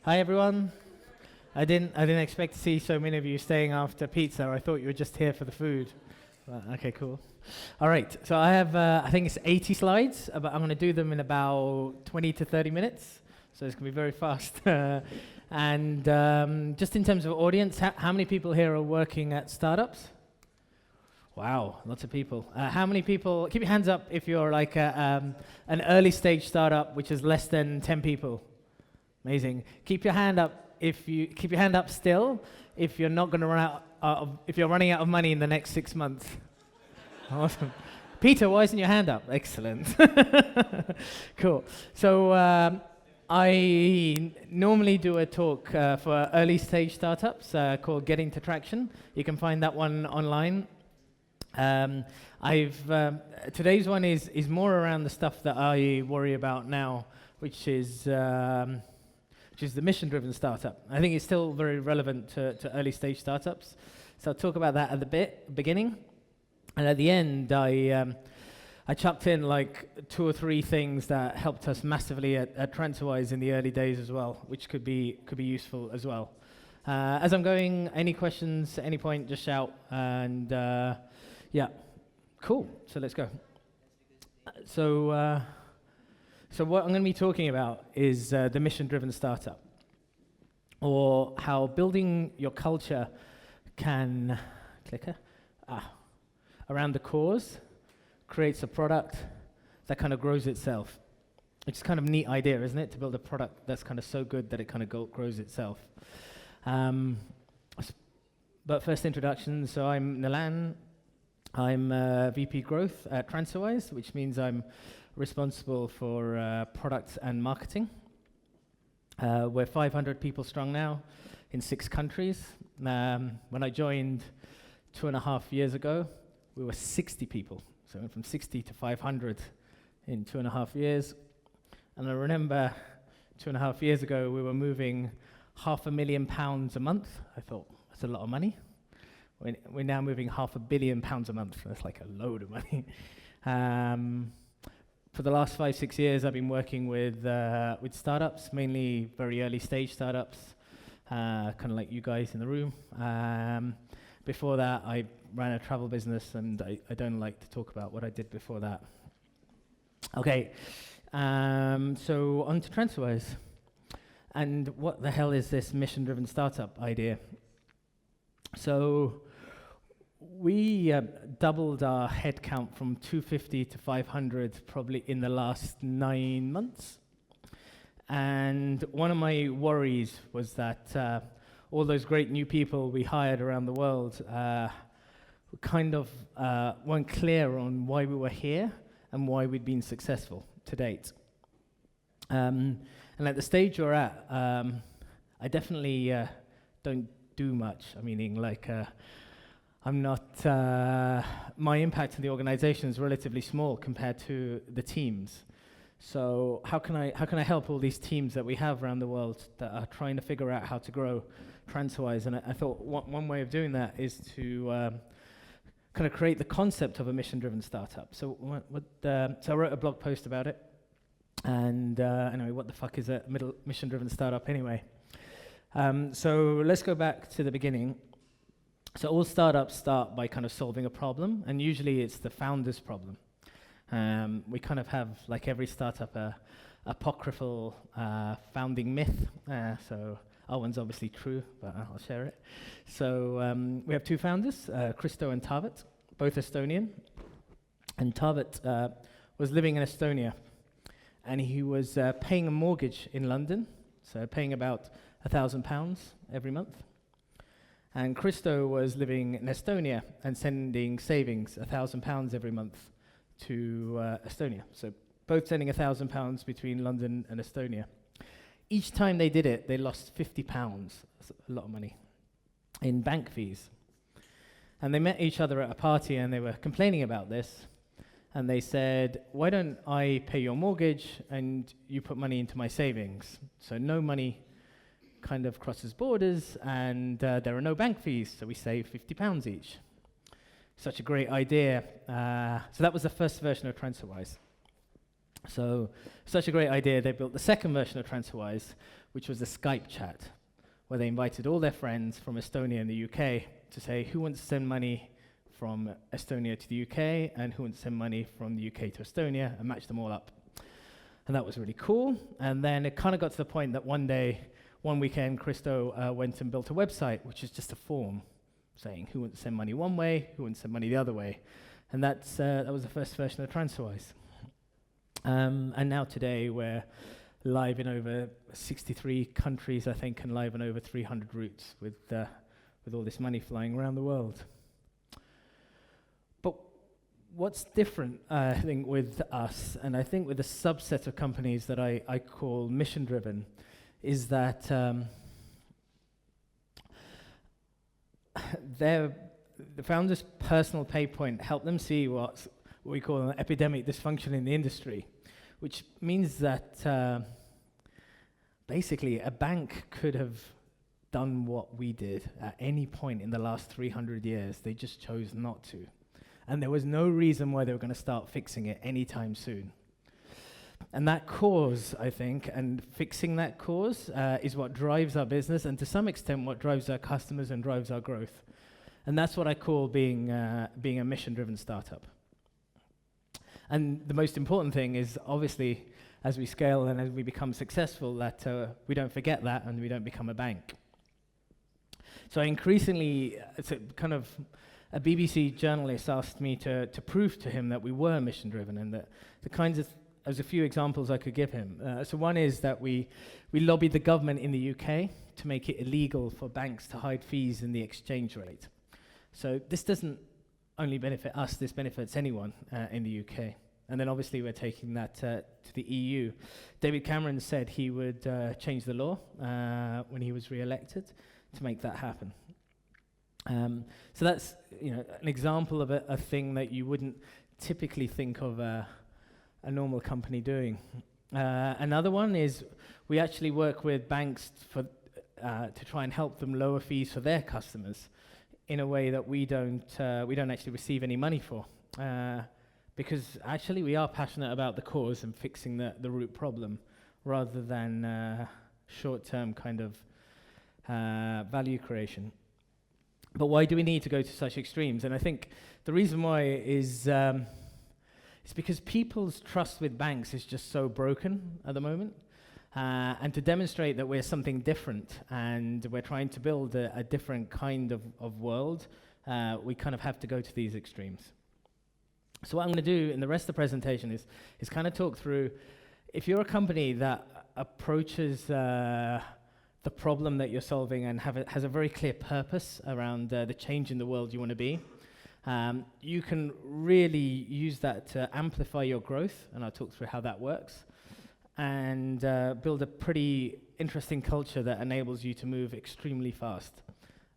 Hi everyone. I didn't expect to see so many of you staying after pizza. I thought you were just here for the food. Okay, cool. All right. So I have I think it's 80 slides, but I'm going to do them in about 20 to 30 minutes. So it's going to be very fast. And just in terms of audience, how many people here are working at startups? Wow, lots of people. How many people? Keep your hands up if you're like an early stage startup which is less than 10 people. Amazing. Keep your hand up still if you're not going to if you're running out of money in the next 6 months. Awesome. Peter, why isn't your hand up? Excellent. Cool. So I normally do a talk for early stage startups called Getting to Traction. You can find that one online. Today's one is more around the stuff that I worry about now, which is the mission-driven startup. I think it's still very relevant to early stage startups. So I'll talk about that at the beginning, and at the end I chucked in like 2 or 3 things that helped us massively at TransferWise in the early days as well, which could be useful as well. As I'm going, any questions at any point, just shout, and yeah, cool. So let's go. So what I'm going to be talking about is the mission-driven startup, or how building your culture can around the cause creates a product that kind of grows itself. It's kind of a neat idea, isn't it, to build a product that's kind of so good that it kind of grows itself. But first introduction, so I'm Nilan. I'm VP Growth at TransferWise, which means I'm responsible for products and marketing. We're 500 people strong now in 6 countries. When I joined 2.5 years ago, we were 60 people. So we went from 60 to 500 in 2.5 years. And I remember 2.5 years ago, we were moving £500,000 a month. I thought, that's a lot of money. We're now moving £500 million a month. That's like a load of money. For the last 5-6 years, I've been working with startups, mainly very early stage startups, kind of like you guys in the room. Before that, I ran a travel business, and I don't like to talk about what I did before that. Okay, so on to TransferWise. And what the hell is this mission-driven startup idea? So we doubled our headcount from 250 to 500 probably in the last 9 months. And one of my worries was that all those great new people we hired around the world kind of weren't clear on why we were here and why we'd been successful to date. And at the stage you're at, I definitely don't do much. I mean, like, I'm not, my impact in the organization is relatively small compared to the teams. So how can I help all these teams that we have around the world that are trying to figure out how to grow TransferWise? And I thought one way of doing that is to kind of create the concept of a mission-driven startup. So so I wrote a blog post about it. And anyway, what the fuck is a mission-driven startup anyway? So let's go back to the beginning. So all startups start by kind of solving a problem, and usually it's the founder's problem. We kind of have, like every startup, a apocryphal founding myth. So our one's obviously true, but I'll share it. So we have 2 founders, Christo and Taavet, both Estonian. And Taavet was living in Estonia, and he was paying a mortgage in London, so paying about £1,000 every month. And Christo was living in Estonia and sending savings, £1,000 every month to Estonia. So both sending £1,000 between London and Estonia. Each time they did it, they lost £50. That's a lot of money in bank fees. And they met each other at a party, and they were complaining about this. And they said, why don't I pay your mortgage and you put money into my savings? So no money kind of crosses borders, and there are no bank fees, so we save £50 each. Such a great idea. So that was the first version of TransferWise. So such a great idea, they built the second version of TransferWise, which was a Skype chat, where they invited all their friends from Estonia and the UK to say who wants to send money from Estonia to the UK and who wants to send money from the UK to Estonia, and match them all up. And that was really cool. And then it kind of got to the point that one weekend, Christo went and built a website, which is just a form saying who wants to send money one way, who wants to send money the other way. And that was the first version of TransferWise. And now today, we're live in over 63 countries, I think, and live in over 300 routes with all this money flying around the world. But what's different, I think, with us, and I think with a subset of companies that I call mission-driven, is that the founder's personal pain point helped them see what we call an epidemic dysfunction in the industry, which means that basically a bank could have done what we did at any point in the last 300 years. They just chose not to. And there was no reason why they were going to start fixing it anytime soon. And that cause, I think, and fixing that cause is what drives our business, and to some extent what drives our customers and drives our growth. And that's what I call being a mission-driven startup. And the most important thing is, obviously, as we scale and as we become successful, that we don't forget that and we don't become a bank. So increasingly, it's a BBC journalist asked me to prove to him that we were mission-driven, and that the kinds of, there's a few examples I could give him. So one is that we lobbied the government in the UK to make it illegal for banks to hide fees in the exchange rate. So this doesn't only benefit us, this benefits anyone in the UK. And then obviously we're taking that to the EU. David Cameron said he would change the law when he was re-elected to make that happen. So that's an example of a thing that you wouldn't typically think of a normal company doing. Another one is we actually work with banks to try and help them lower fees for their customers in a way that we don't actually receive any money for. Because actually we are passionate about the cause and fixing the root problem rather than short-term kind of value creation. But why do we need to go to such extremes? And I think the reason why is it's because people's trust with banks is just so broken at the moment. And to demonstrate that we're something different and we're trying to build a different kind of world, we kind of have to go to these extremes. So what I'm going to do in the rest of the presentation is kind of talk through, if you're a company that approaches the problem that you're solving and has a very clear purpose around the change in the world you want to be, you can really use that to amplify your growth, and I'll talk through how that works, and build a pretty interesting culture that enables you to move extremely fast.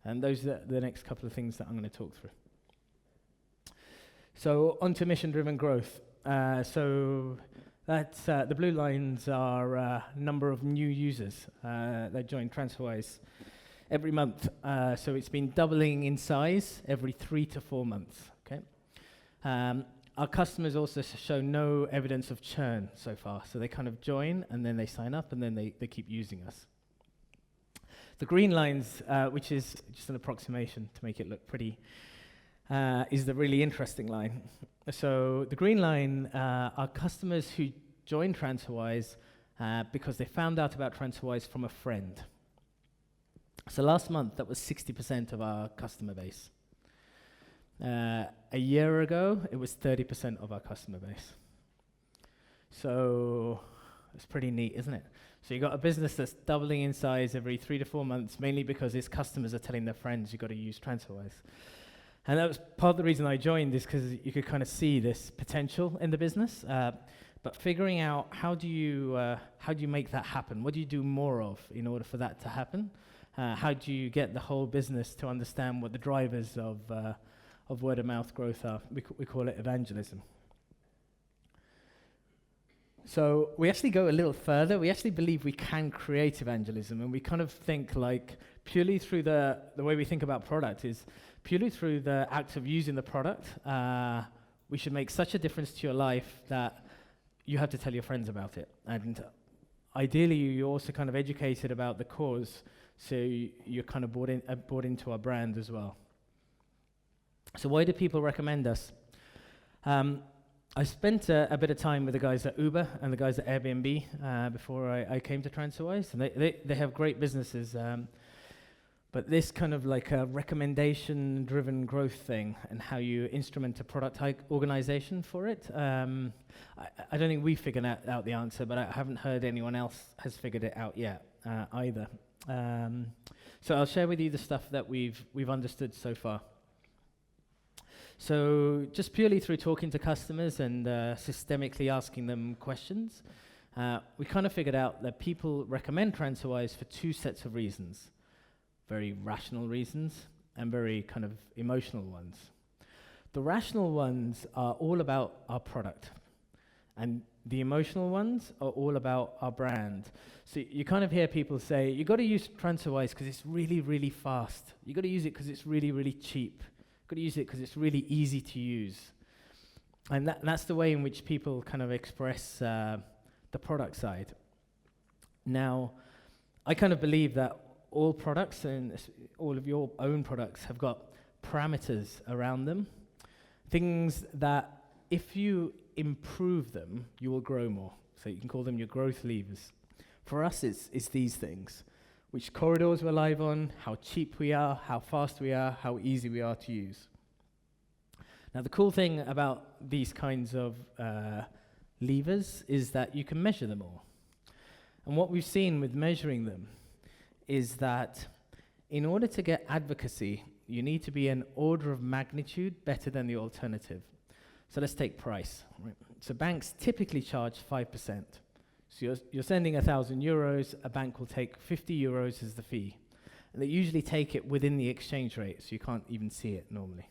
And those are the next couple of things that I'm going to talk through. So onto mission-driven growth. So that's the blue lines are number of new users that join TransferWise every month. So it's been doubling in size every 3 to 4 months. Okay. Our customers also show no evidence of churn so far. So they kind of join and then they sign up and then they keep using us. The green lines, which is just an approximation to make it look pretty, is the really interesting line. So the green line are customers who join TransferWise because they found out about TransferWise from a friend. So last month, that was 60% of our customer base. A year ago, it was 30% of our customer base. So it's pretty neat, isn't it? So you've got a business that's doubling in size every 3 to 4 months, mainly because its customers are telling their friends you've got to use TransferWise. And that was part of the reason I joined, is because you could kind of see this potential in the business. But figuring out how do you make that happen? What do you do more of in order for that to happen? How do you get the whole business to understand what the drivers of word of mouth growth are? We call it evangelism. So we actually go a little further. We actually believe we can create evangelism, and we kind of think like purely through the way we think about product is purely through the act of using the product. We should make such a difference to your life that you have to tell your friends about it. And ideally, you're also kind of educated about the cause, so you're kind of bought into our brand as well. So why do people recommend us? I spent a bit of time with the guys at Uber and the guys at Airbnb before I came to TransferWise, and they have great businesses. But this kind of like a recommendation-driven growth thing and how you instrument a product organization for it, I don't think we figured out the answer, but I haven't heard anyone else has figured it out yet either. So I'll share with you the stuff that we've understood so far. So just purely through talking to customers and systemically asking them questions, we kind of figured out that people recommend TransferWise for two sets of reasons. Very rational reasons and very kind of emotional ones. The rational ones are all about our product, and the emotional ones are all about our brand. So you kind of hear people say, you got to use TransferWise because it's really, really fast. You got to use it because it's really, really cheap. You got to use it because it's really easy to use. And that's the way in which people kind of express the product side. Now, I kind of believe that all products and all of your own products have got parameters around them. Things that if you improve them, you will grow more. So you can call them your growth levers. For us, it's these things. Which corridors we're live on, how cheap we are, how fast we are, how easy we are to use. Now the cool thing about these kinds of levers is that you can measure them all. And what we've seen with measuring them is that in order to get advocacy, you need to be an order of magnitude better than the alternative. So let's take price. Right? So banks typically charge 5%. So you're sending €1,000, a bank will take €50 as the fee. And they usually take it within the exchange rate, so you can't even see it normally.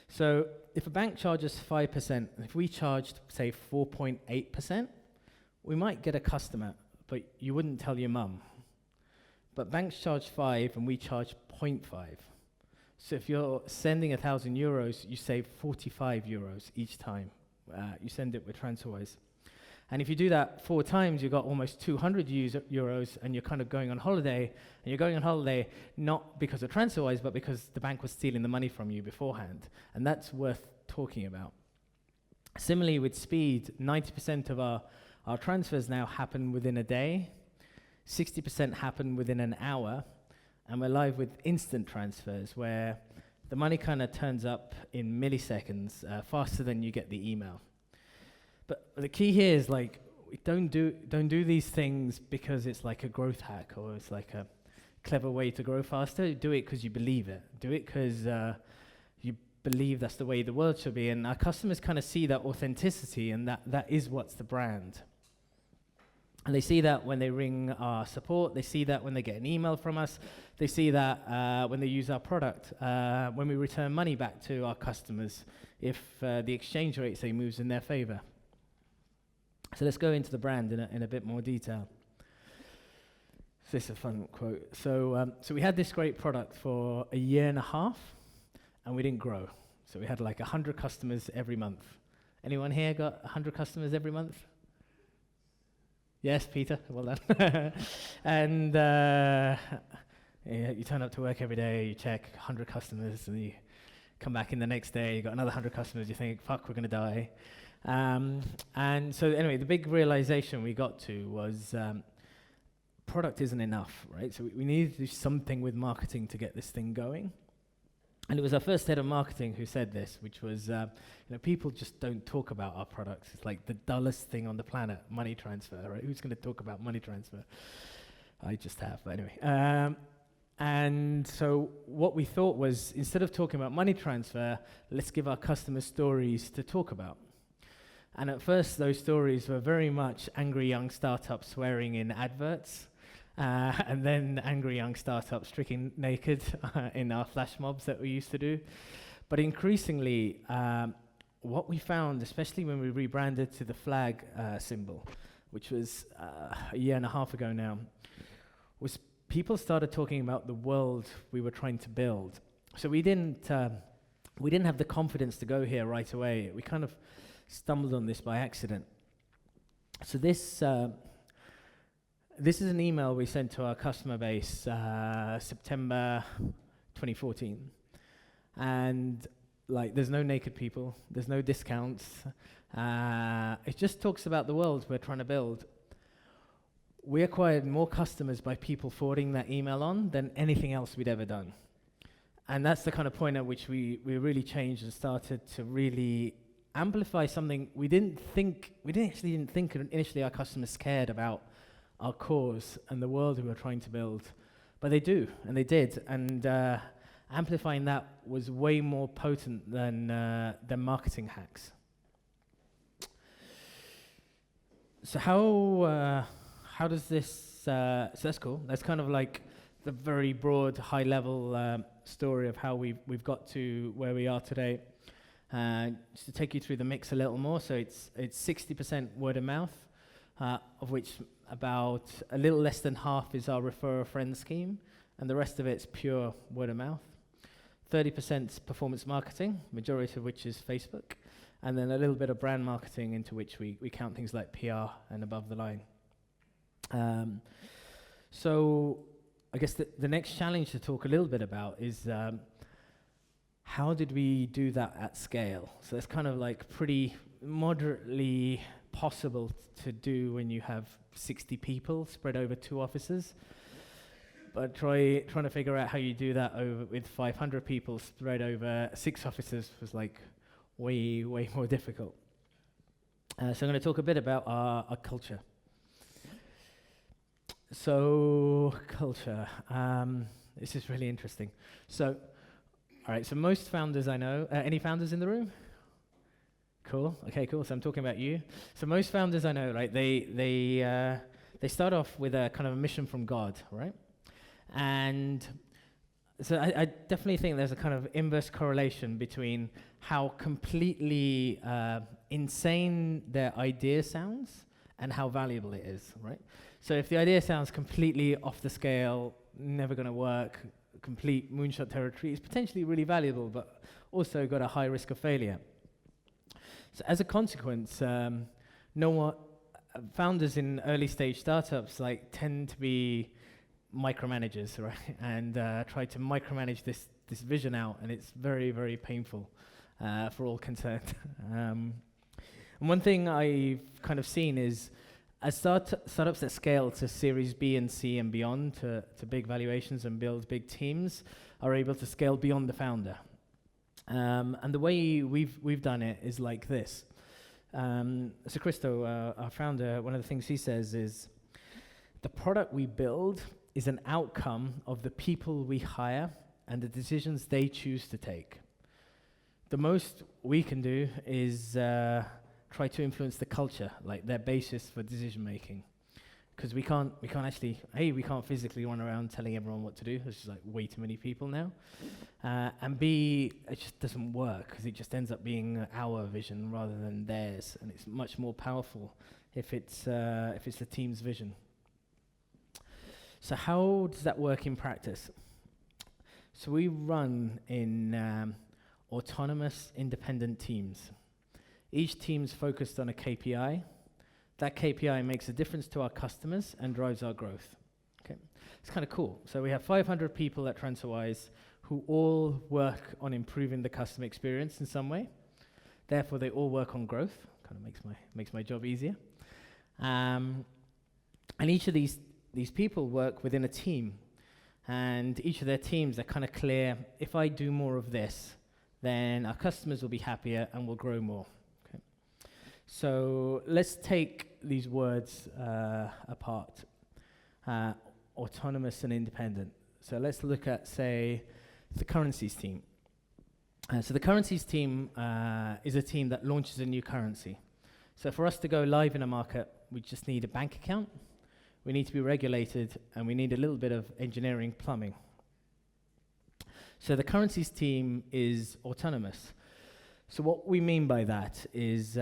So if a bank charges 5%, if we charged, say, 4.8%, we might get a customer, but you wouldn't tell your mum. But banks charge 5 and we charge 0.5. So if you're sending €1,000, you save €45 each time you send it with TransferWise. And if you do that 4 times, you've got almost €200, and you're kind of going on holiday. And you're going on holiday not because of TransferWise, but because the bank was stealing the money from you beforehand. And that's worth talking about. Similarly, with speed, 90% of our transfers now happen within a day. 60% happen within an hour, and we're live with instant transfers where the money kind of turns up in milliseconds, faster than you get the email. But the key here is like, don't do these things because it's like a growth hack or it's like a clever way to grow faster. Do it because you believe it. Do it because you believe that's the way the world should be, and our customers kind of see that authenticity, and that is what's the brand. And they see that when they ring our support, they see that when they get an email from us, they see that when they use our product, when we return money back to our customers, if the exchange rate, say, moves in their favor. So let's go into the brand in a bit more detail. So this is a fun quote. So we had this great product for a year and a half, and we didn't grow. So we had like 100 customers every month. Anyone here got 100 customers every month? Yes, Peter, well done. And you turn up to work every day, you check 100 customers, and you come back in the next day, you got another 100 customers, you think, fuck, we're going to die. And so anyway, the big realization we got to was product isn't enough, right? So we needed to do something with marketing to get this thing going. And it was our first head of marketing who said this, which was, people just don't talk about our products. It's like the dullest thing on the planet, money transfer, right? Who's going to talk about money transfer? I just have, but anyway. And so what we thought was, instead of talking about money transfer, let's give our customers stories to talk about. And at first, those stories were very much angry young startups swearing in adverts, and then angry young startups stricken naked in our flash mobs that we used to do. But increasingly, what we found, especially when we rebranded to the flag symbol, which was a year and a half ago now, was people started talking about the world we were trying to build. So we didn't have the confidence to go here right away. We kind of stumbled on this by accident. So this is an email we sent to our customer base September 2014, and like there's no naked people, there's no discounts. It just talks about the world we're trying to build. We acquired more customers by people forwarding that email on than anything else we'd ever done. And that's the kind of point at which we really changed and started to really amplify something we didn't think initially our customers cared about our cause and the world we were trying to build. But they do, and they did. And amplifying that was way more potent than marketing hacks. So how does this, so that's cool. That's kind of like the very broad, high level story of how we've got to where we are today. Just to take you through the mix a little more, so it's 60% word of mouth, of which about a little less than half is our refer a friend scheme, and the rest of it's pure word of mouth. 30% is performance marketing, majority of which is Facebook, and then a little bit of brand marketing into which we count things like PR and above the line. So I guess the next challenge to talk a little bit about is how did we do that at scale? So it's kind of like pretty moderately possible to do when you have 60 people spread over 2 offices. But trying to figure out how you do that with 500 people spread over 6 offices was like way more difficult. So I'm going to talk a bit about our culture. So culture, this is really interesting. So, all right, so most founders I know, any founders in the room? Cool, okay, cool, so I'm talking about you. So most founders I know, right, they start off with a kind of a mission from God, right? And so I definitely think there's a kind of inverse correlation between how completely insane their idea sounds and how valuable it is, right? So if the idea sounds completely off the scale, never going to work, complete moonshot territory, it's potentially really valuable, but also got a high risk of failure. So as a consequence, founders in early stage startups like tend to be micromanagers, right? And try to micromanage this vision out, and it's very, very painful for all concerned. And one thing I've kind of seen is as startups that scale to Series B and C and beyond, to big valuations and build big teams, are able to scale beyond the founder. And the way we've done it is like this. So Christo, our founder, one of the things he says is, the product we build is an outcome of the people we hire and the decisions they choose to take. The most we can do is try to influence the culture, like their basis for decision making, because we can't actually, we can't physically run around telling everyone what to do. There's just like way too many people now, and B, it just doesn't work because it just ends up being our vision rather than theirs, and it's much more powerful if it's the team's vision. So how does that work in practice? So we run in autonomous, independent teams. Each team's focused on a KPI. That KPI makes a difference to our customers and drives our growth. Okay, it's kind of cool. So we have 500 people at TransferWise who all work on improving the customer experience in some way. Therefore, they all work on growth. Kind of makes my job easier. And each of these people work within a team, and each of their teams are kind of clear. If I do more of this, then our customers will be happier and will grow more. Okay. So let's take these words apart. Autonomous and independent. So let's look at, say, the currencies team. So the currencies team is a team that launches a new currency. So for us to go live in a market, we just need a bank account, we need to be regulated, and we need a little bit of engineering plumbing. So the currencies team is autonomous. So what we mean by that is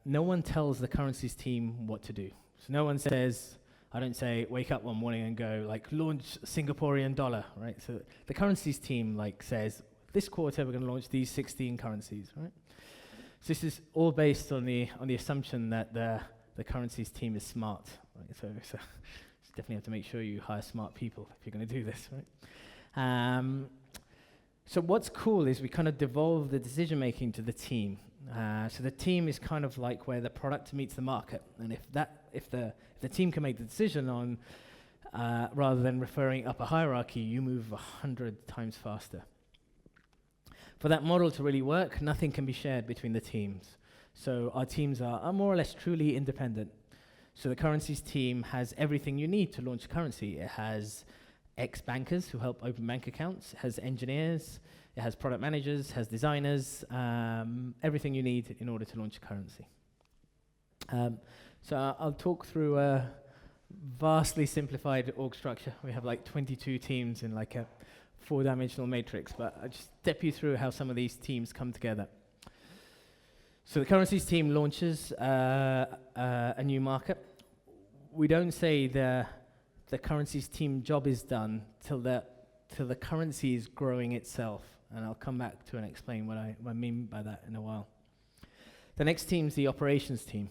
no one tells the currencies team what to do. So no one says, I don't say, wake up one morning and go, like, launch Singaporean dollar, right? So the currencies team, like, says, this quarter we're going to launch these 16 currencies, right? So this is all based on the assumption that the the currencies team is smart. Right? So definitely have to make sure you hire smart people if you're going to do this, right? So what's cool is we kind of devolve the decision making to the team. So the team is kind of like where the product meets the market, and if the team can make the decision on rather than referring up a hierarchy, you move 100 times faster. For that model to really work, nothing can be shared between the teams. So our teams are more or less truly independent. So the currencies team has everything you need to launch a currency. It has ex-bankers who help open bank accounts, it has engineers, it has product managers, has designers, everything you need in order to launch a currency. So I'll talk through a vastly simplified org structure. We have like 22 teams in like a 4-dimensional matrix, but I'll just step you through how some of these teams come together. So the currencies team launches a new market. We don't say the currencies team job is done till the currency is growing itself, and I'll come back to and explain what I mean by that in a while. The next team is the operations team.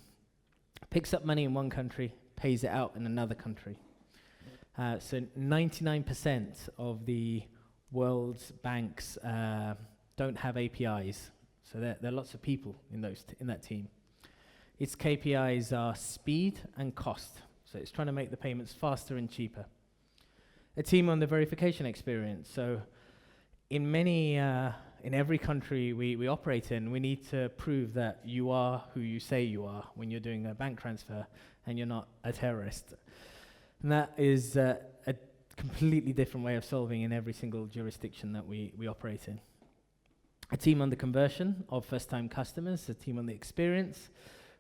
Picks up money in one country, pays it out in another country. So 99% of the world's banks don't have APIs. So there are lots of people in that team. Its KPIs are speed and cost. So it's trying to make the payments faster and cheaper. A team on the verification experience. So in every country we operate in, we need to prove that you are who you say you are when you're doing a bank transfer and you're not a terrorist. And that is a completely different way of solving in every single jurisdiction that we operate in. A team on the conversion of first-time customers, a team on the experience.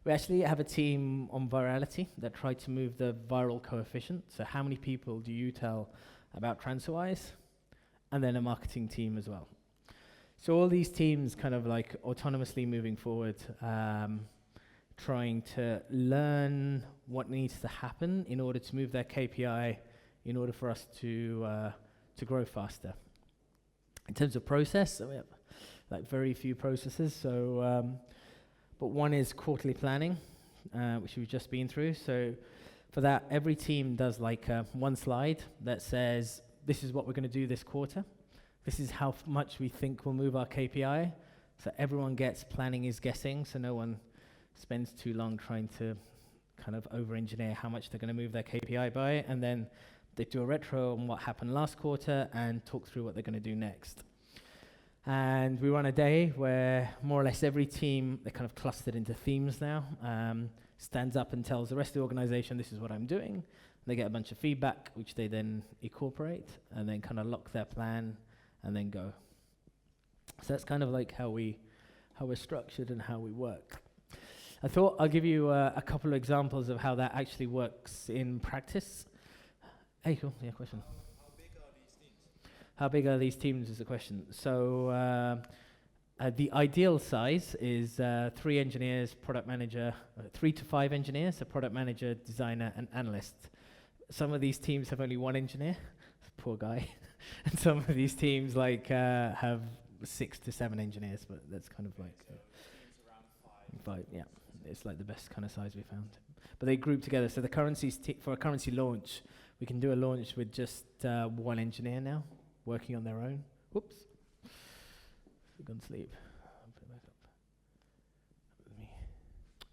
We actually have a team on virality that try to move the viral coefficient. So how many people do you tell about TransferWise? And then a marketing team as well. So all these teams kind of like autonomously moving forward, trying to learn what needs to happen in order to move their KPI in order for us to grow faster. In terms of process, so we have like very few processes. So, but one is quarterly planning, which we've just been through. So for that, every team does like one slide that says, this is what we're going to do this quarter. This is how much we think will move our KPI. So everyone gets planning is guessing, so no one spends too long trying to kind of over-engineer how much they're going to move their KPI by, and then they do a retro on what happened last quarter and talk through what they're going to do next. And we run a day where more or less every team, they're kind of clustered into themes now, stands up and tells the rest of the organization, this is what I'm doing. They get a bunch of feedback, which they then incorporate, and then kind of lock their plan, and then go. So that's kind of like how we're structured and how we work. I thought I'll give you a couple of examples of how that actually works in practice. Hey, cool. Yeah, question. How big are these teams? How big are these teams is the question. So the ideal size is 3 engineers, product manager, 3 to 5 engineers, a product manager, designer, and analyst. Some of these teams have only 1 engineer, poor guy. And some of these teams like have 6 to 7 engineers, but that's kind of like So teams around 5. 5. Yeah, it's like the best kind of size we found. But they group together. So the currencies for a currency launch, we can do a launch with just 1 engineer now, working on their own. Whoops, we've gone to sleep. I'll put it back up. Let me.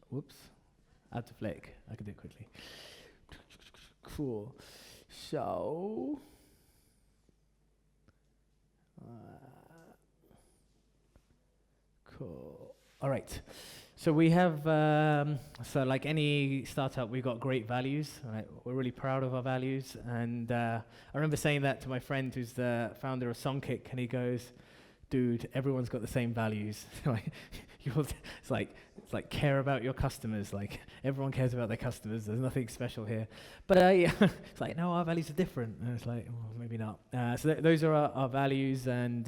Whoops, add to flick. I can do it quickly. Cool. So. Cool. All right. So we have, so like any startup, we've got great values. Right? We're really proud of our values. And I remember saying that to my friend who's the founder of Songkick, and he goes, dude, everyone's got the same values. It's like care about your customers. Like everyone cares about their customers. There's nothing special here. But it's like, no, our values are different. And it's like, well, maybe not. So those are our values. And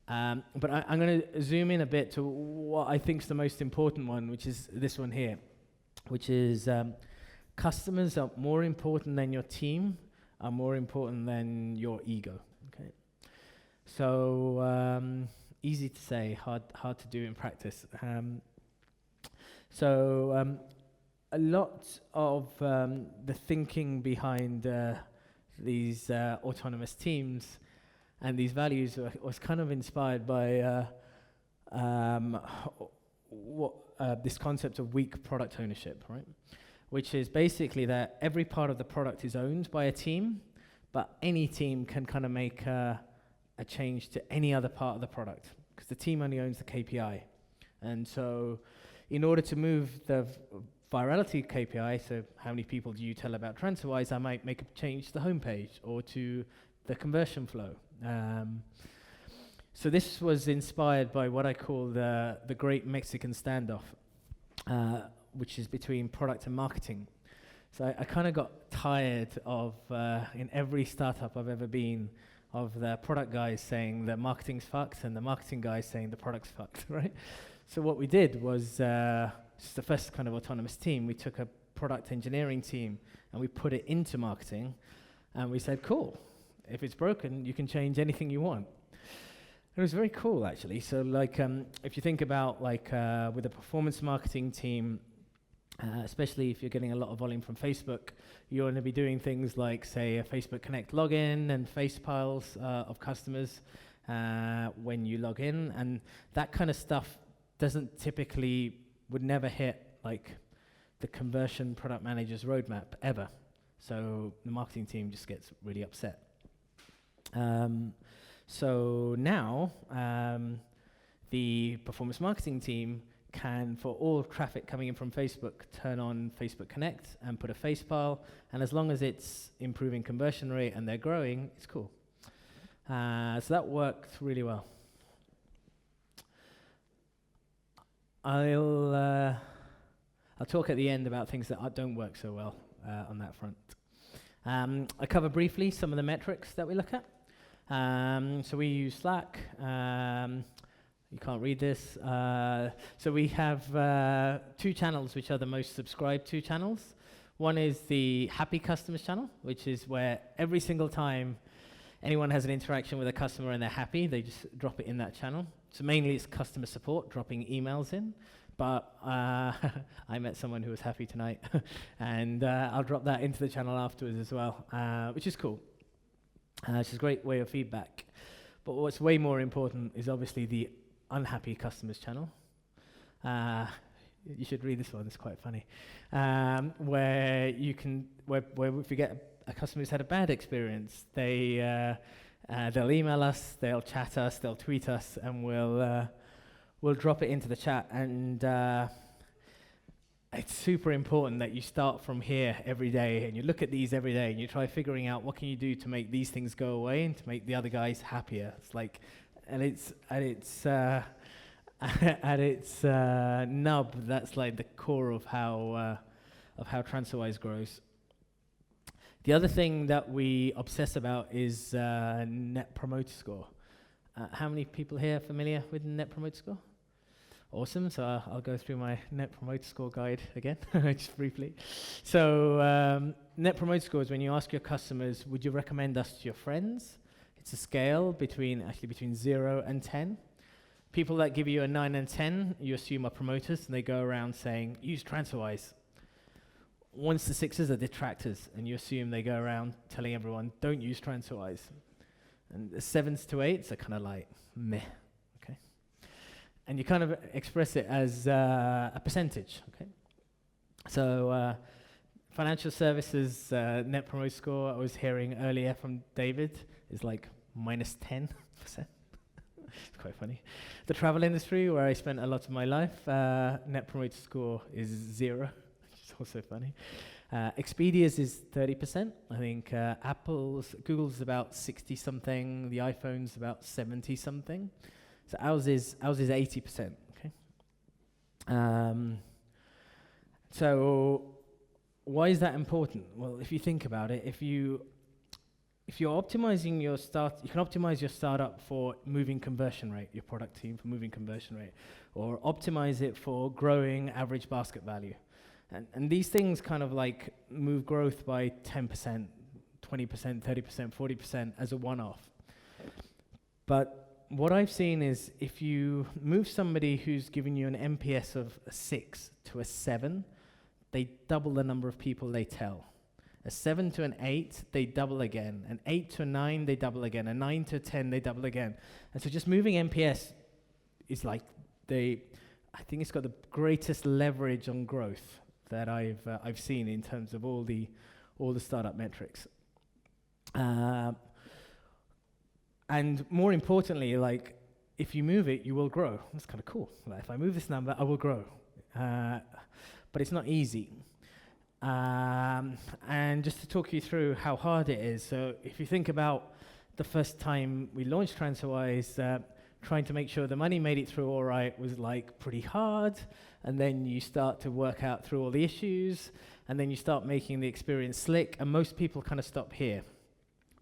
but I'm going to zoom in a bit to what I think is the most important one, which is this one here, which is customers are more important than your team, are more important than your ego. Okay. So easy to say, hard to do in practice. So a lot of the thinking behind these autonomous teams and these values was kind of inspired by this concept of weak product ownership, right? Which is basically that every part of the product is owned by a team, but any team can kind of make a change to any other part of the product, because the team only owns the KPI. And so in order to move the virality KPI, so how many people do you tell about TransferWise, I might make a change to the homepage or to the conversion flow. So this was inspired by what I call the Great Mexican Standoff, which is between product and marketing. So I kind of got tired of, in every startup I've ever been, of the product guys saying the marketing's fucked and the marketing guys saying the product's fucked, right? So what we did was, just the first kind of autonomous team, we took a product engineering team and we put it into marketing, and we said, cool, if it's broken, you can change anything you want. It was very cool, actually. So like, if you think about like with a performance marketing team, especially if you're getting a lot of volume from Facebook, you're going to be doing things like, say, a Facebook Connect login and face piles of customers when you log in. And that kind of stuff would never hit like the conversion product manager's roadmap ever. So the marketing team just gets really upset. So now the performance marketing team can, for all traffic coming in from Facebook, turn on Facebook Connect and put a face file, and as long as it's improving conversion rate and they're growing, it's cool. So that worked really well. I'll talk at the end about things that don't work so well on that front. I cover briefly some of the metrics that we look at. So we use Slack. You can't read this. So we have 2 channels which are the most subscribed to channels. One is the happy customers channel, which is where every single time anyone has an interaction with a customer and they're happy, they just drop it in that channel. So mainly it's customer support, dropping emails in. But I met someone who was happy tonight, and I'll drop that into the channel afterwards as well, which is cool. Which is a great way of feedback. But what's way more important is obviously the unhappy customers channel. You should read this one, it's quite funny. Where if you get a customer who's had a bad experience, they'll email us, they'll chat us, they'll tweet us, and we'll drop it into the chat. And it's super important that you start from here every day, and you look at these every day, and you try figuring out what can you do to make these things go away and to make the other guys happier. It's like, and it's at its nub, that's like the core of how TransferWise grows. The other thing that we obsess about is Net Promoter Score. How many people here are familiar with Net Promoter Score? Awesome, so I'll go through my Net Promoter Score guide again, just briefly. So Net Promoter Score is when you ask your customers, would you recommend us to your friends? It's a scale between 0 and 10. People that give you a 9 and 10, you assume are promoters, and they go around saying, use TransferWise. 1s to 6s are detractors, and you assume they go around telling everyone, don't use TransferWise. And the 7s to 8s are kind of like, meh. And you kind of express it as a percentage, okay? So financial services Net Promoter Score, I was hearing earlier from David, is like minus 10%. It's quite funny. The travel industry, where I spent a lot of my life, Net Promoter Score is 0, which is also funny. Expedia's is 30%. I think Google's about 60-something. The iPhone's about 70-something. So ours is 80%. Okay. So why is that important? Well, if you think about it, if you're optimizing your you can optimize your startup for moving conversion rate, your product team for moving conversion rate, or optimize it for growing average basket value. And these things kind of like move growth by 10%, 20%, 30%, 40% as a one-off. But what I've seen is if you move somebody who's giving you an NPS of a 6 to a 7, they double the number of people they tell. A 7 to an 8, they double again. An 8 to a 9, they double again. A 9 to a 10, they double again. And so just moving NPS is like I think it's got the greatest leverage on growth that I've seen in terms of all the startup metrics. And more importantly, like, if you move it, you will grow. That's kind of cool. Like, if I move this number, I will grow. But it's not easy. And just to talk you through how hard it is, so if you think about the first time we launched TransferWise, trying to make sure the money made it through all right was like pretty hard, and then you start to work out through all the issues, and then you start making the experience slick, and most people kind of stop here,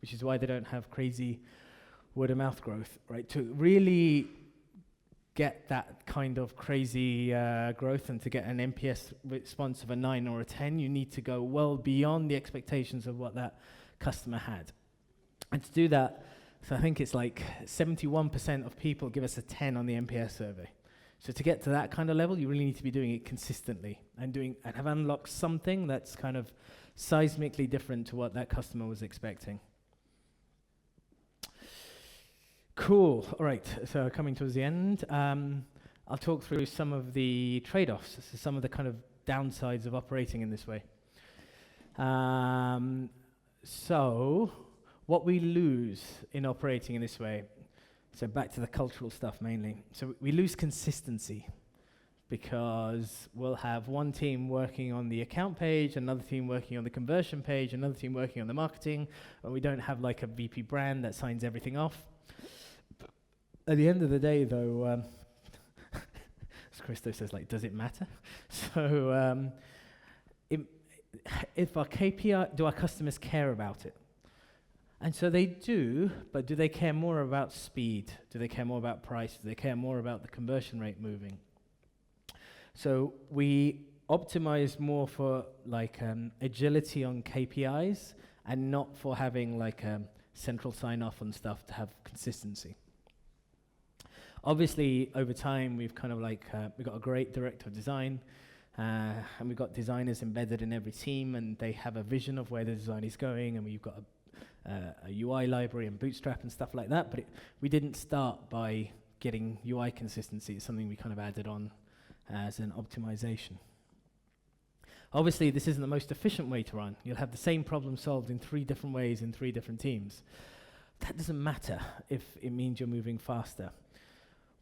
which is why they don't have crazy word of mouth growth, right? To really get that kind of crazy growth and to get an NPS response of a 9 or a 10, you need to go well beyond the expectations of what that customer had. And to do that, so I think it's like 71% of people give us a 10 on the NPS survey. So to get to that kind of level, you really need to be doing it consistently and have unlocked something that's kind of seismically different to what that customer was expecting. Cool. All right. So coming towards the end, I'll talk through some of the trade-offs, so some of the kind of downsides of operating in this way. So what we lose in operating in this way, so back to the cultural stuff mainly. So we lose consistency because we'll have one team working on the account page, another team working on the conversion page, another team working on the marketing, and we don't have like a VP brand that signs everything off. At the end of the day, though, as Christo says, like, does it matter? So, if our KPI, do our customers care about it? And so they do, but do they care more about speed? Do they care more about price? Do they care more about the conversion rate moving? So we optimize more for like agility on KPIs and not for having like a central sign-off on stuff to have consistency. Obviously, over time, we've kind of like, we've got a great director of design, and we've got designers embedded in every team, and they have a vision of where the design is going, and we've got a UI library and Bootstrap and stuff like that, but we didn't start by getting UI consistency. It's something we kind of added on as an optimization. Obviously, this isn't the most efficient way to run. You'll have the same problem solved in 3 different ways in 3 different teams. That doesn't matter if it means you're moving faster.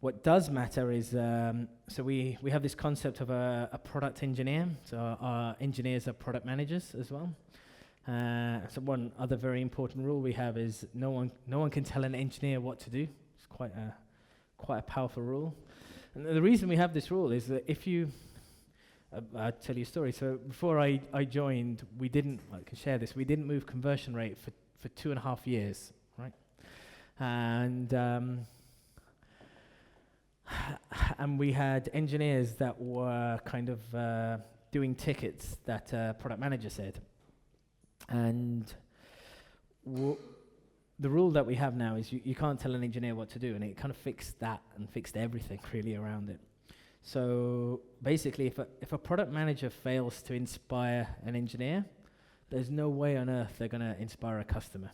What does matter is, so we have this concept of a product engineer. So our engineers are product managers as well. So one other very important rule we have is no one can tell an engineer what to do. It's quite a powerful rule. And the reason we have this rule is that if you, I'll tell you a story. So before I joined, I can share this, we didn't move conversion rate for 2.5 years, right? And we had engineers that were kind of doing tickets that product manager said. And the rule that we have now is you can't tell an engineer what to do, and it kind of fixed that and fixed everything really around it. So basically, if a product manager fails to inspire an engineer, there's no way on earth they're going to inspire a customer.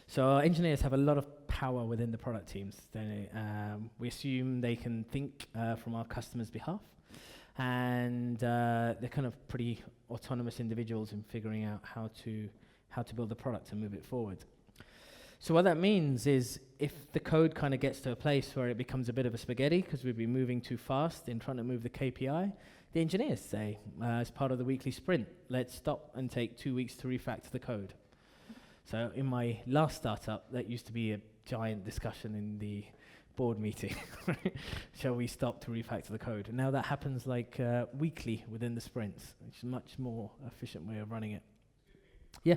So our engineers have a lot of power within the product teams. We assume they can think from our customers' behalf, and they're kind of pretty autonomous individuals in figuring out how to build the product and move it forward. So what that means is if the code kind of gets to a place where it becomes a bit of a spaghetti because we've been moving too fast in trying to move the KPI, the engineers say, as part of the weekly sprint, let's stop and take 2 weeks to refactor the code. So in my last startup, that used to be a giant discussion in the board meeting. Shall we stop to refactor the code? And now that happens like weekly within the sprints, which is a much more efficient way of running it. Yeah.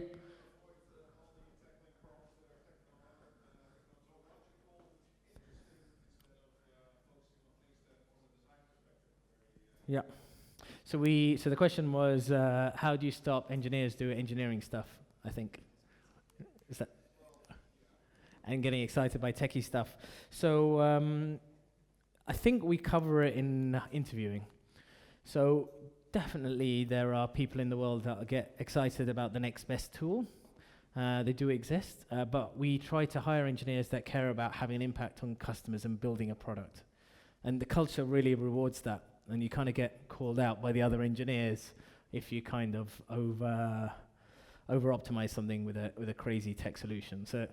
Yeah. So the question was, how do you stop engineers doing engineering stuff? I think. Is that? And getting excited by techie stuff. So I think we cover it in interviewing. So definitely there are people in the world that get excited about the next best tool. They do exist, but we try to hire engineers that care about having an impact on customers and building a product. And the culture really rewards that, and you kind of get called out by the other engineers if you kind of over-optimize something with a crazy tech solution. So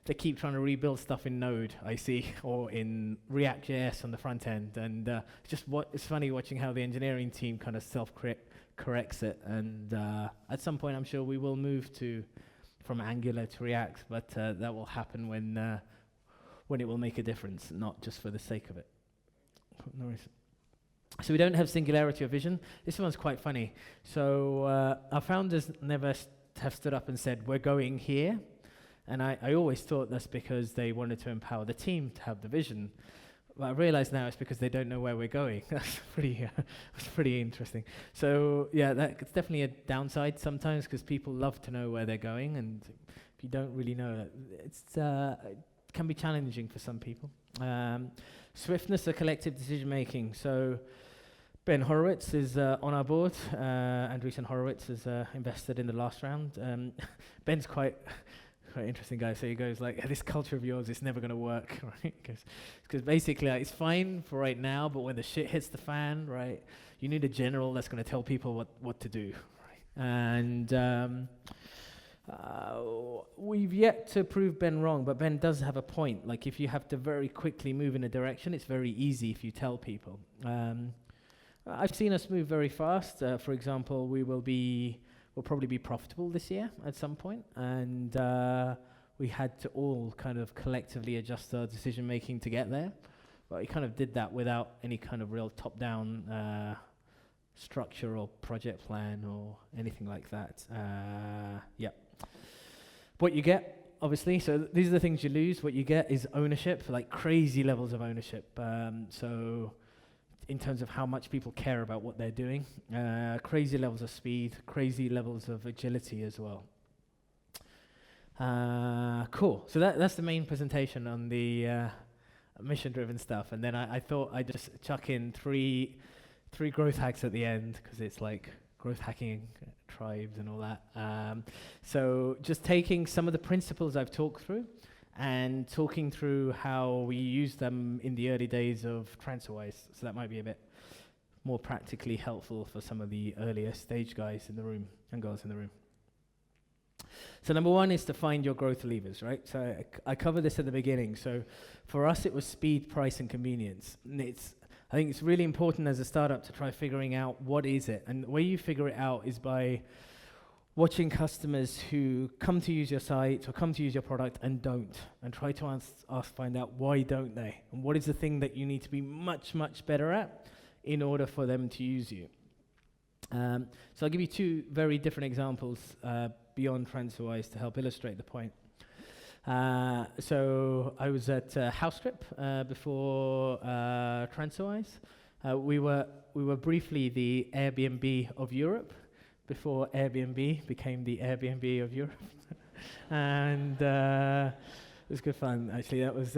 they keep trying to rebuild stuff in Node, I see, or in React.js on the front end. And it's funny watching how the engineering team kind of self-corrects it. And at some point, I'm sure we will move from Angular to React, but that will happen when it will make a difference, not just for the sake of it. No worries. So we don't have singularity of vision. This one's quite funny. So our founders never have stood up and said, we're going here. And I always thought that's because they wanted to empower the team to have the vision. But I realize now it's because they don't know where we're going. That's pretty interesting. So yeah, it's definitely a downside sometimes because people love to know where they're going. And if you don't really know, it can be challenging for some people. Swiftness of collective decision making. So Ben Horowitz is on our board. Andreessen Horowitz is invested in the last round. Ben's quite interesting guy. So he goes like, this culture of yours is never going to work, right? Because basically it's fine for right now, but when the shit hits the fan, right, you need a general that's going to tell people what to do, right? And we've yet to prove Ben wrong, but Ben does have a point. Like if you have to very quickly move in a direction, it's very easy if you tell people. I've seen us move very fast. For example, we'll probably be profitable this year at some point, and we had to all kind of collectively adjust our decision making to get there. But we kind of did that without any kind of real top-down structure or project plan or anything like that. Yeah. What you get, obviously, so these are the things you lose. What you get is ownership, like crazy levels of ownership. So in terms of how much people care about what they're doing, crazy levels of speed, crazy levels of agility as well. Cool. So that's the main presentation on the mission-driven stuff. And then I thought I'd just chuck in three growth hacks at the end, because it's like growth hacking tribes and all that. So just taking some of the principles I've talked through and talking through how we use them in the early days of TransferWise. So that might be a bit more practically helpful for some of the earlier stage guys in the room and girls in the room. So number one is to find your growth levers, right? So I covered this at the beginning. So for us, it was speed, price, and convenience. And I think it's really important as a startup to try figuring out what is it. And the way you figure it out is by watching customers who come to use your site or come to use your product and don't, and try to find out why don't they, and what is the thing that you need to be much, much better at in order for them to use you. So I'll give you two very different examples beyond TransferWise to help illustrate the point. So I was at HouseTrip before TransferWise. We were briefly the Airbnb of Europe before Airbnb became the Airbnb of Europe. And it was good fun, actually. That was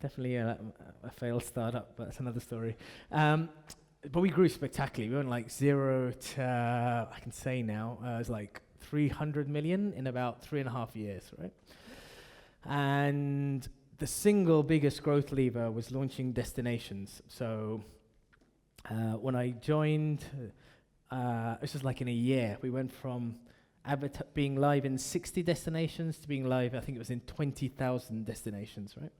definitely a failed startup, but that's another story. But we grew spectacularly. We went like 0 to, I can say now, it was like 300 million in about 3.5 years, right? And the single biggest growth lever was launching destinations. So when I joined, this was like in a year, we went from being live in 60 destinations to being live, I think it was in 20,000 destinations, right?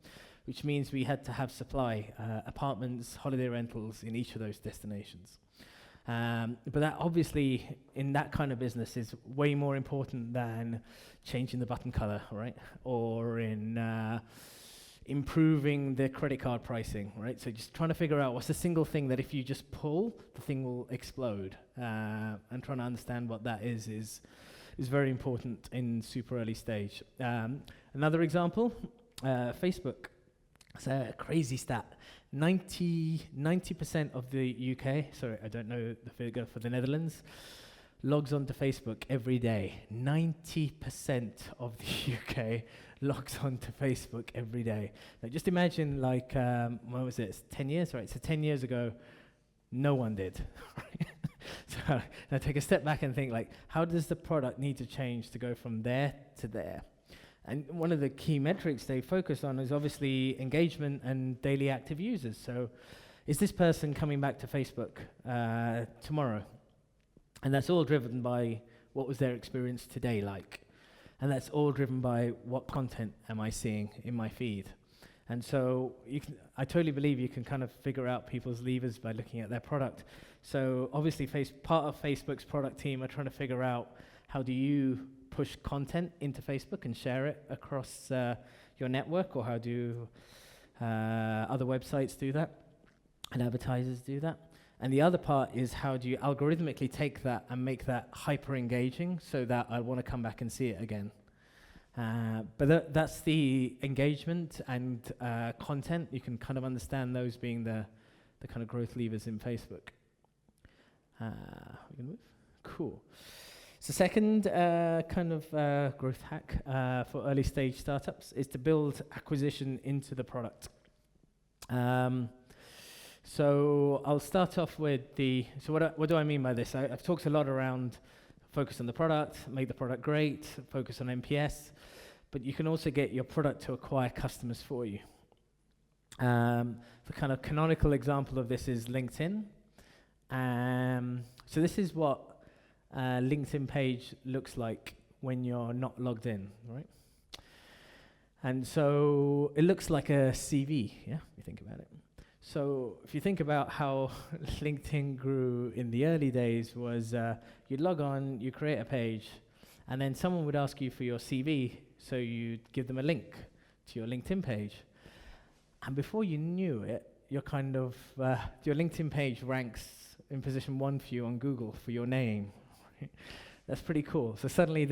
Which means we had to have supply, apartments, holiday rentals in each of those destinations. But that obviously, in that kind of business, is way more important than changing the button color, right? Or in improving the credit card pricing, right? So just trying to figure out what's the single thing that if you just pull, the thing will explode. And trying to understand what that is very important in super early stage. Another example, Facebook. It's a crazy stat. 90% of the UK, sorry, I don't know the figure for the Netherlands, logs onto Facebook every day. 90% of the UK logs onto Facebook every day. Now just imagine, like, what was it? It's 10 years, right? So 10 years ago, No one did. So now take a step back and think, like, how does the product need to change to go from there to there? And one of the key metrics they focus on is obviously engagement and daily active users. So is this person coming back to Facebook tomorrow? And that's all driven by what was their experience today like. And that's all driven by what content am I seeing in my feed. And so I totally believe you can kind of figure out people's levers by looking at their product. So obviously part of Facebook's product team are trying to figure out how do you push content into Facebook and share it across your network, or how do other websites do that and advertisers do that. And the other part is how do you algorithmically take that and make that hyper engaging so that I want to come back and see it again. But that's the engagement and content. You can kind of understand those being the kind of growth levers in Facebook. We can move? Cool. So second kind of growth hack for early stage startups is to build acquisition into the product. So I'll start off with so what do I mean by this? I've talked a lot around focus on the product, make the product great, focus on NPS, but you can also get your product to acquire customers for you. The kind of canonical example of this is LinkedIn. So this is what a LinkedIn page looks like when you're not logged in, right? And so it looks like a CV, yeah, if you think about it. So if you think about how LinkedIn grew in the early days was you'd log on, you create a page, and then someone would ask you for your CV, so you'd give them a link to your LinkedIn page. And before you knew it, your LinkedIn page ranks in position 1 for you on Google for your name. That's pretty cool. So suddenly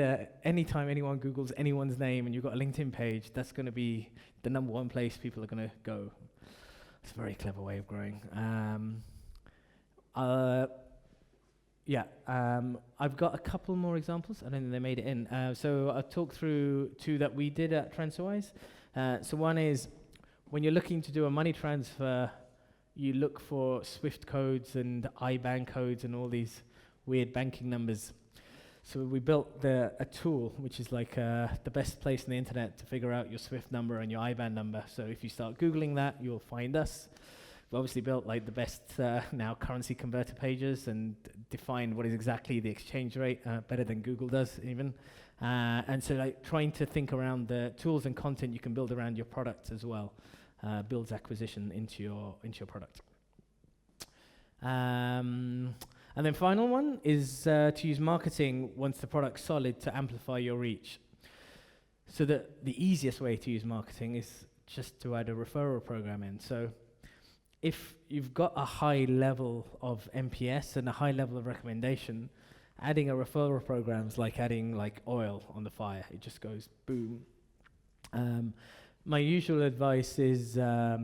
anytime anyone Googles anyone's name and you've got a LinkedIn page, that's going to be the number 1 place people are going to go. It's a very clever way of growing. I've got a couple more examples. I don't think they made it in. So I'll talk through 2 that we did at TransferWise. So one is when you're looking to do a money transfer, you look for SWIFT codes and IBAN codes and all these weird banking numbers. So we built a tool which is like the best place on the internet to figure out your SWIFT number and your IBAN number. So if you start Googling that, you'll find us. We obviously built like the best now currency converter pages and defined what is exactly the exchange rate, better than Google does even. And so like trying to think around the tools and content you can build around your product as well, builds acquisition into your product. And then final one is to use marketing once the product's solid to amplify your reach. So the easiest way to use marketing is just to add a referral program in. So if you've got a high level of NPS and a high level of recommendation, adding a referral program is like adding like oil on the fire. It just goes boom. My usual advice is Dropbox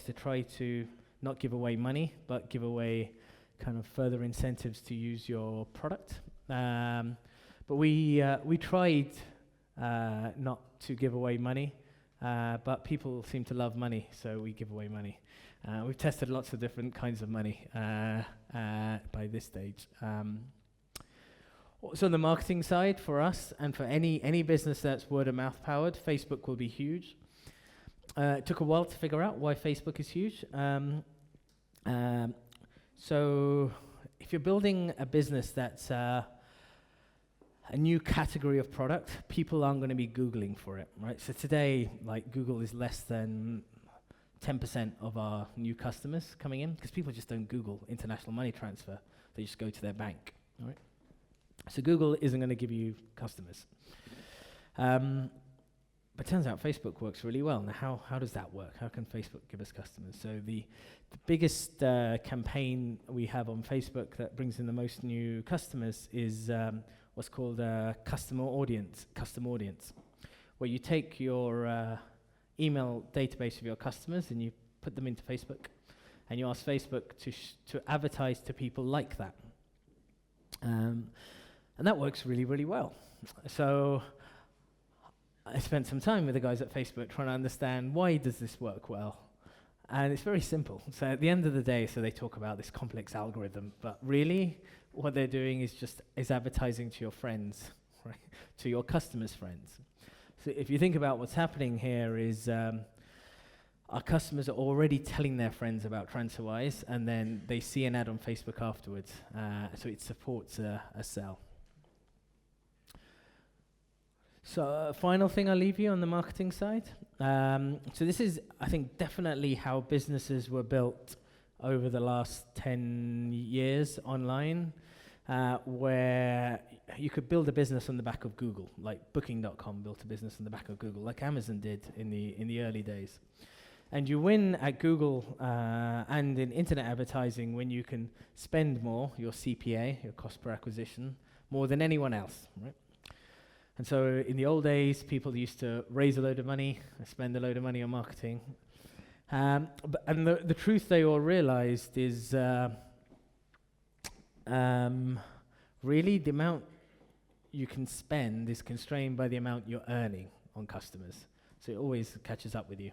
to try to not give away money, but give away kind of further incentives to use your product. But we tried not to give away money, but people seem to love money, so we give away money. We've tested lots of different kinds of money by this stage. So on the marketing side, for us, and for any business that's word of mouth powered, Facebook will be huge. It took a while to figure out why Facebook is huge. So if you're building a business that's a new category of product, people aren't going to be Googling for it, right? So today, like Google is less than 10% of our new customers coming in, because people just don't Google international money transfer. They just go to their bank, right? So Google isn't going to give you customers. But it turns out Facebook works really well. Now, how does that work? How can Facebook give us customers? So the biggest campaign we have on Facebook that brings in the most new customers is what's called a custom audience, where you take your email database of your customers and you put them into Facebook, and you ask Facebook to advertise to people like that. And that works really, really well. So I spent some time with the guys at Facebook trying to understand why does this work well. And it's very simple. So at the end of the day, so they talk about this complex algorithm, but really what they're doing is advertising to your friends, right? To your customers' friends. So if you think about what's happening here is our customers are already telling their friends about TransferWise, and then they see an ad on Facebook afterwards. So it supports a sell. So final thing I'll leave you on the marketing side. So this is, I think, definitely how businesses were built over the last 10 years online, where you could build a business on the back of Google, like Booking.com built a business on the back of Google, like Amazon did in the early days. And you win at Google and in internet advertising when you can spend more, your CPA, your cost per acquisition, more than anyone else, right? And so in the old days, people used to raise a load of money, spend a load of money on marketing. And the truth they all realized is really the amount you can spend is constrained by the amount you're earning on customers. So it always catches up with you.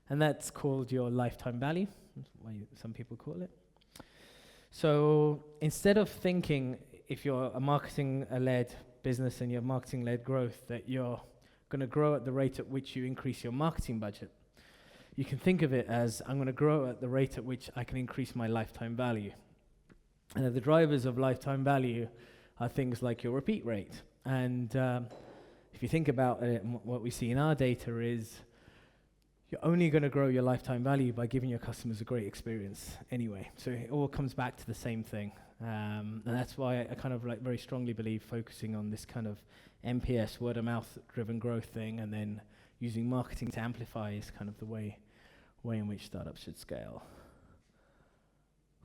And that's called your lifetime value, that's why some people call it. So instead of thinking, if you're a marketing-led business and you have marketing-led growth, that you're going to grow at the rate at which you increase your marketing budget, you can think of it as, I'm going to grow at the rate at which I can increase my lifetime value. And the drivers of lifetime value are things like your repeat rate. And if you think about it, what we see in our data is you're only going to grow your lifetime value by giving your customers a great experience anyway. So it all comes back to the same thing. And that's why I kind of like very strongly believe focusing on this kind of MPS, word of mouth driven growth thing, and then using marketing to amplify is kind of the way in which startups should scale.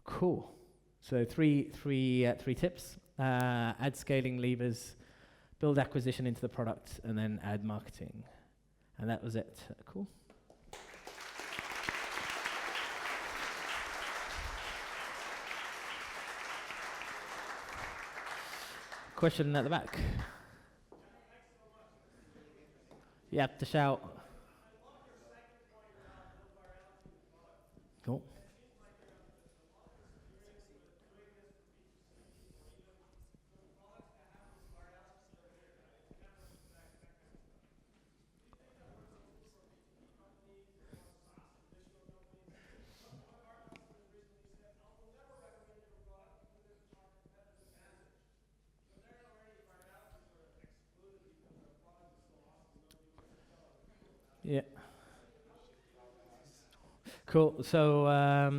Cool. So three tips. Add scaling levers, build acquisition into the product, and then add marketing. And that was it. Cool. Question at the back. You have to shout. Cool. Yeah. Cool. So I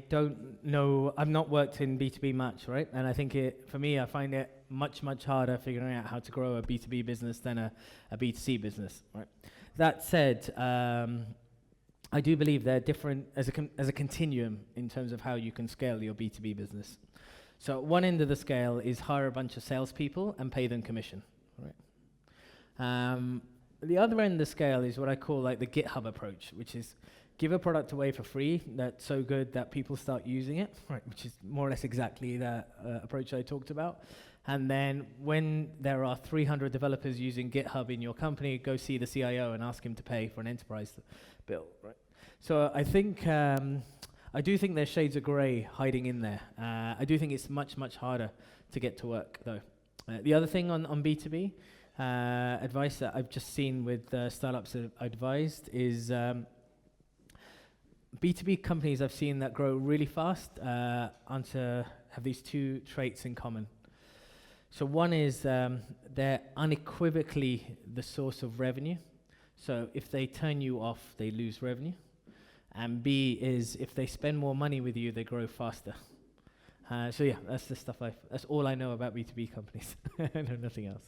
don't know. I've not worked in B2B much, right? And I think for me, I find it much harder figuring out how to grow a B2B business than a B2C business, right? That said, I do believe they're different as a continuum in terms of how you can scale your B2B business. So at one end of the scale is hire a bunch of salespeople and pay them commission, right? The other end of the scale is what I call like the GitHub approach, which is give a product away for free that's so good that people start using it, right? Which is more or less exactly the approach I talked about. And then when there are 300 developers using GitHub in your company, go see the CIO and ask him to pay for an enterprise bill, right? So I think, I do think there's shades of grey hiding in there. I do think it's much harder to get to work though. The other thing on B2B, advice that I've just seen with startups that I've advised is B2B companies I've seen that grow really fast have these two traits in common. So one is they're unequivocally the source of revenue. So if they turn you off, they lose revenue. And B is if they spend more money with you, they grow faster. So yeah, that's the stuff that's all I know about B2B companies. I know nothing else.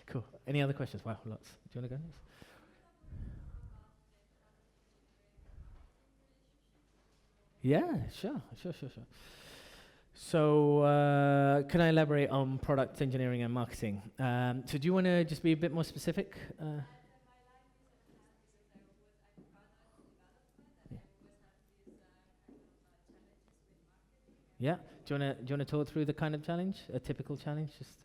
Cool. Any other questions? Wow, lots. Do you want to go next? Yeah, sure. So can I elaborate on product engineering and marketing? So do you want to just be a bit more specific? Yeah. Do you want to talk through the kind of challenge, a typical challenge? Just.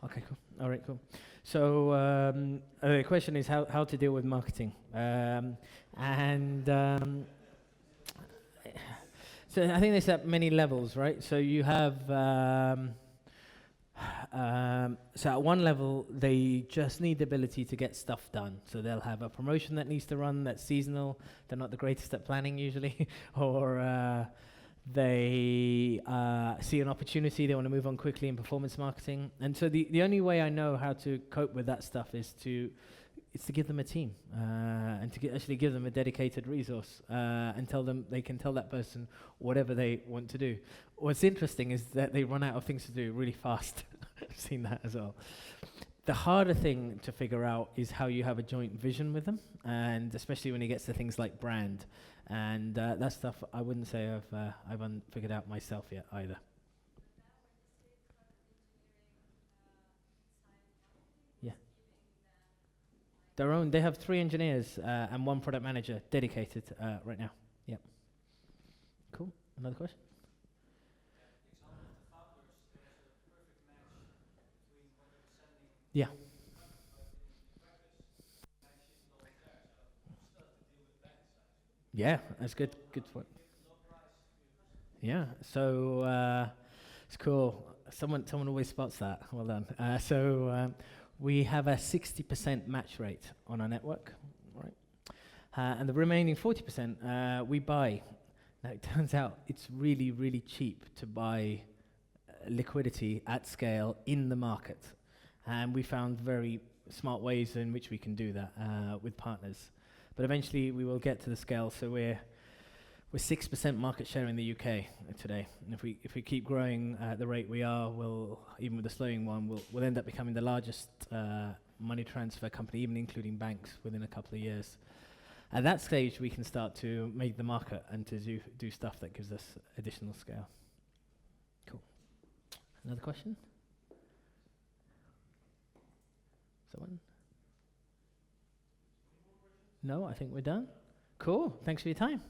Okay, cool. All right, cool. So the question is how to deal with marketing. And so I think there's at many levels, right? So you have, so at one level, they just need the ability to get stuff done. So they'll have a promotion that needs to run that's seasonal. They're not the greatest at planning usually, or they see an opportunity, they want to move on quickly in performance marketing. And so the only way I know how to cope with that stuff is to give them a team and to actually give them a dedicated resource and tell them they can tell that person whatever they want to do. What's interesting is that they run out of things to do really fast. I've seen that as well. The harder thing to figure out is how you have a joint vision with them, and especially when it gets to things like brand. And that stuff I wouldn't say I've figured out myself yet either. Yeah. Their own. They have 3 engineers and 1 product manager dedicated right now. Yeah. Cool. Another question? Yeah. Yeah, that's good. Good point. Yeah. So it's cool. Someone always spots that. Well done. We have a 60% match rate on our network, right? And the remaining 40% we buy. Now it turns out it's really, really cheap to buy liquidity at scale in the market, and we found very smart ways in which we can do that with partners. But eventually we will get to the scale. So we're 6% market share in the UK today. And if we keep growing at the rate we are, even with the slowing one, we'll end up becoming the largest money transfer company, even including banks, within a couple of years. At that stage, we can start to make the market and to do stuff that gives us additional scale. Cool. Another question? Someone? No, I think we're done. Cool. Thanks for your time.